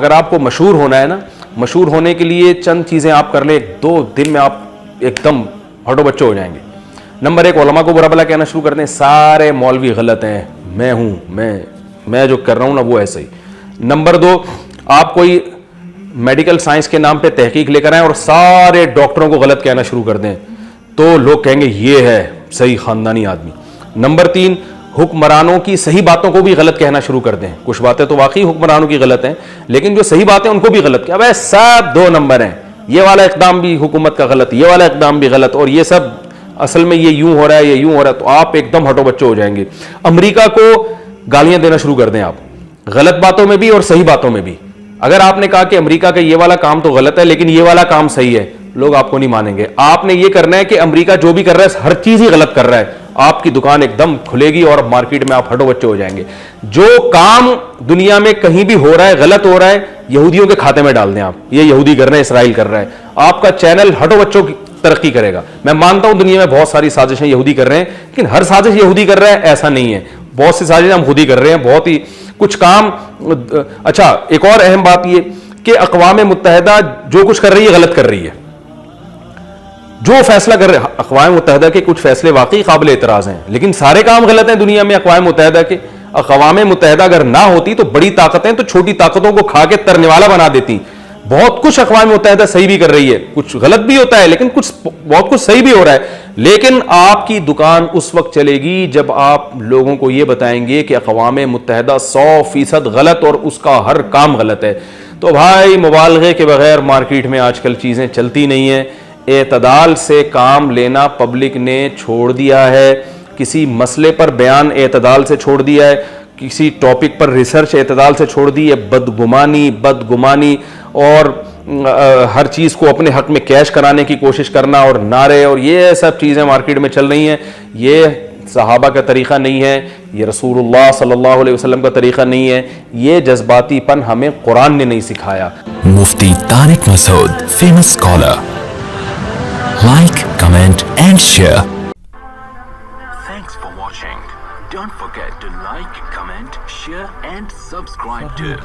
اگر آپ کو مشہور ہونا ہے نا, مشہور ہونے کے لیے چند چیزیں آپ کر لیں, 2 دن میں آپ ایک دم ہٹو بچے ہو جائیں گے. نمبر 1, علماء کو برا بھلا کہنا شروع کر دیں, سارے مولوی غلط ہیں, میں ہوں, میں جو کر رہا ہوں نا وہ ایسا ہی. نمبر 2, آپ کوئی میڈیکل سائنس کے نام پہ تحقیق لے کر آئیں اور سارے ڈاکٹروں کو غلط کہنا شروع کر دیں, تو لوگ کہیں گے یہ ہے صحیح خاندانی آدمی. نمبر 3, حکمرانوں کی صحیح باتوں کو بھی غلط کہنا شروع کر دیں. کچھ باتیں تو واقعی حکمرانوں کی غلط ہیں, لیکن جو صحیح باتیں ان کو بھی غلط کیا, بھائی سب 2 نمبر ہیں, یہ والا اقدام بھی حکومت کا غلط, یہ والا اقدام بھی غلط, اور یہ سب اصل میں یہ یوں ہو رہا ہے, یہ یوں ہو رہا ہے, تو آپ ایک دم ہٹو بچے ہو جائیں گے. امریکہ کو گالیاں دینا شروع کر دیں آپ, غلط باتوں میں بھی اور صحیح باتوں میں بھی. اگر آپ نے کہا کہ امریکہ کا یہ والا کام تو غلط ہے لیکن یہ والا کام صحیح ہے, لوگ آپ کو نہیں مانیں گے. آپ نے یہ کرنا ہے کہ امریکہ جو بھی کر رہا ہے ہر چیز ہی غلط کر رہا ہے, آپ کی دکان ایک دم کھلے گی اور مارکیٹ میں آپ ہٹو بچے ہو جائیں گے. جو کام دنیا میں کہیں بھی ہو رہا ہے غلط ہو رہا ہے, یہودیوں کے کھاتے میں ڈال دیں آپ, یہ یہودی کر رہے ہیں, اسرائیل کر رہا ہے, آپ کا چینل ہٹو بچوں کی ترقی کرے گا. میں مانتا ہوں دنیا میں بہت ساری سازشیں یہودی کر رہے ہیں, لیکن ہر سازش یہودی کر رہا ہے ایسا نہیں ہے, بہت سی سازشیں ہم خود ہی کر رہے ہیں, بہت ہی کچھ کام. اچھا, ایک اور اہم بات یہ کہ اقوام متحدہ جو کچھ کر رہی ہے غلط کر رہی ہے. جو فیصلہ کر رہے ہیں اقوام متحدہ کے کچھ فیصلے واقعی قابل اعتراض ہیں, لیکن سارے کام غلط ہیں دنیا میں اقوام متحدہ کے. اقوام متحدہ اگر نہ ہوتی تو بڑی طاقتیں تو چھوٹی طاقتوں کو کھا کے ترنے والا بنا دیتی. بہت کچھ اقوام متحدہ صحیح بھی کر رہی ہے, کچھ غلط بھی ہوتا ہے, لیکن بہت کچھ صحیح بھی ہو رہا ہے. لیکن آپ کی دکان اس وقت چلے گی جب آپ لوگوں کو یہ بتائیں گے کہ اقوام متحدہ 100% غلط اور اس کا ہر کام غلط ہے. تو بھائی مبالغے کے بغیر مارکیٹ میں آج کل چیزیں چلتی نہیں ہیں. اعتدال سے کام لینا پبلک نے چھوڑ دیا ہے, کسی مسئلے پر بیان اعتدال سے چھوڑ دیا ہے, کسی ٹاپک پر ریسرچ اعتدال سے چھوڑ دی ہے. بدگمانی اور ہر چیز کو اپنے حق میں کیش کرانے کی کوشش کرنا اور نعرے اور یہ سب چیزیں مارکیٹ میں چل رہی ہیں. یہ صحابہ کا طریقہ نہیں ہے, یہ رسول اللہ صلی اللہ علیہ وسلم کا طریقہ نہیں ہے, یہ جذباتی پن ہمیں قرآن نے نہیں سکھایا. Mufti Tariq Masood, famous scholar. Like, comment and share. Thanks for watching. Don't forget to like, comment, share and subscribe to